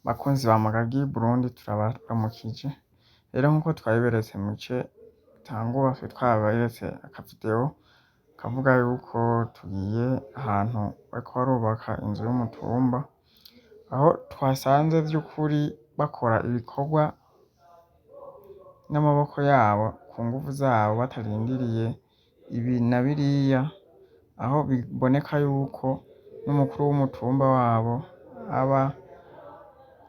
Bakunzi ba Magagi Burundi turabaramukije. Rero nkuko twabiberetse mu gice gitangura twaberetse akavideo kavuga yuko tugiye ahantu bariko barubaka inzu y'umutumba, aho twasanze vy'ukuri bakora ibikorwa n'amaboko yabo ku nguvu zabo batarindiriye ibi na biriya, aho biboneka yuko n'umukuru w'umutumba wabo aba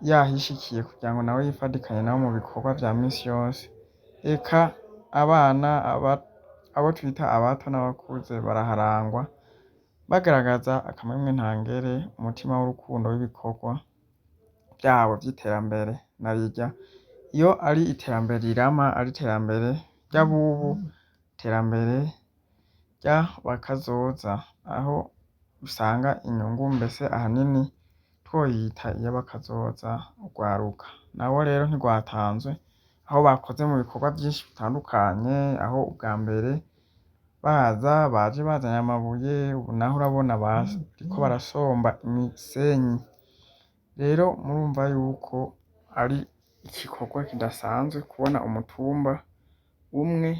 yahishikiye kugira ngo nawe yifadikanye nabo mu bikorwa vya misi yose. Eka abana abo twita abato n'abakuze baraharangwa bagaragaza akamwemwe ntangere, umutima w'urukundo w'ibikorwa vyabo vy'iterambere. Narirya iyo ari iterambere rirama, ari iterambere ry'abubu, iterambere ry'abakazoza, aho usanga inyungu mbese ahanini twoyita iy'abakazoza urwaruka. Nabo rero ntirwatanzwe, aho bakoze mu bikorwa vyinshi bitandukanye, aho ubwa mbere baje bazanye amabuye, ubu naho urabona bariko barasomba imisenyi. Rero murumva yuko ari igikorwa kidasanzwe kubona umutumba umwe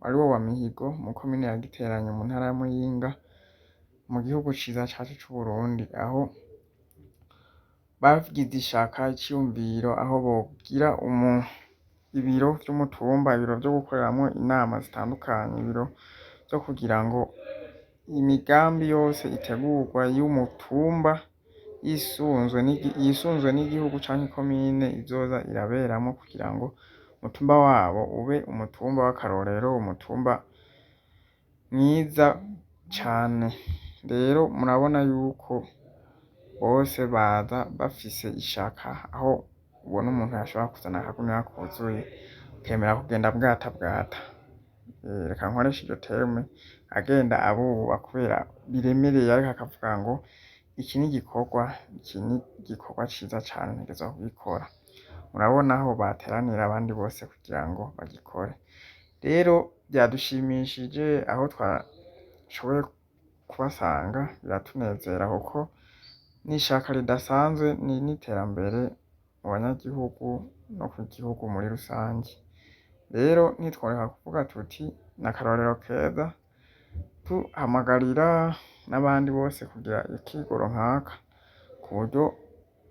ariwo wa Mihigo mu komine ya Giteranyi mu ntara ya Muyinga mu gihugu ciza cacu c'Uburundi, aho bagize ishaka iciyumviro aho bogira ibiro vy'umutumba, ibiro vyo gukoreramwo inama zitandukanye, ibiro vyo kugira ngo imigambi yose itegurwa y'umutumba yisunzwe n'igihugu canke ikomine izoza iraberamwo, kugira ngo umutumba wabo ube umutumba w'akarorero, umutumba mwiza cane. Rero murabona yuko bose baza bafise ishaka, aho ubona umuntu yashobora kuzana akagunira kuzuye ukemera kugenda bwata. Reka nkoreshe iryo terme, agenda abububa kubera biremereye, ariko akavuga ngo iki ni igikorwa ciza cane ntegerezwa kugikora. Murabona aho bateranira abandi bose kugira ngo bagikore. Rero vyadushimishije aho twashoboye kubasanga, biratunezera kuko n'ishaka ridasanzwe n'iterambere mu banyagihugu no ku gihugu muri rusange. Rero ntitworeka kuvuga tuti n'akarorero keza, tuhamagarira n'abandi bose kugira akigoro nkaka, ku buryo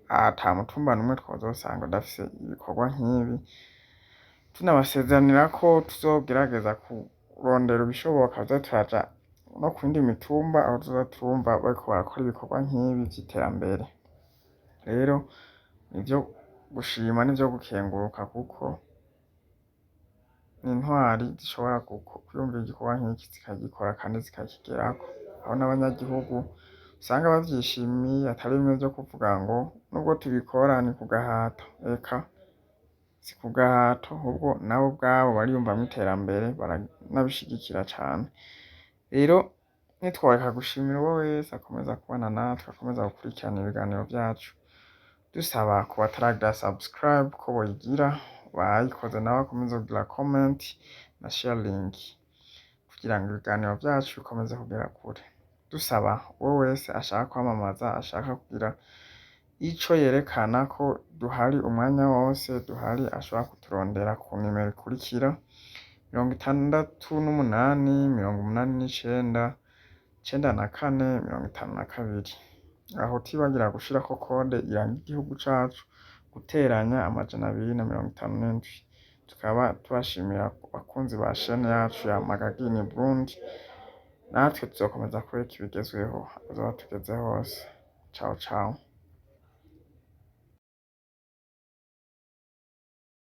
ata mutumba n'umwe twozosanga udafise ibikorwa nk'ibi. Tunabasezeranira ko tuzogerageza kurondera ibishoboka tuze turaja no ku yindi mitumba, aho tuzoza turumva bariko barakora ibikorwa nk'ibi vy'iterambere. Rero nivyo gushima n'ivyo gukenguruka, kuko n'intwari zishobora kwiyumvira igikorwa nk'iki zikagikora kandi zikakigerako, aho n'abanyagihugu usanga bavyishimiye, atari bimwe vyo kuvuga ngo nubwo tubikora ni ku gahato. Eka si ku gahato, ahubwo nabo ubwabo bariyumvamwo iterambere, baranabishigikira cane. Rero ntitworeka gushimira uwo wese akomeza kubana natwe, akomeza gukurikirana ibiganiro vyacu, dusaba ku bataragira subscribe ko boyigira, bayikoze nabo bakomeze kugira comment na sharing kugira ngo ibiganiro vyacu bikomeze kugera kure. Dusaba uwo wese ashaka kwamamaza, ashaka kugira ico yerekana ko duhari umwanya wose, duhari, ashobora kuturondera ku nimero ikurikira: 68 89 94 52. Aho tibagira gushirako kode iranga igihugu cacu, guteranya 257. Tukaba tubashimira abakunzi ba chaîne yacu ya Magagi Burundi. Natwe tuzokomeza kwereka ibigezweho aho tuzoba tugeze hose. Ciao ciao.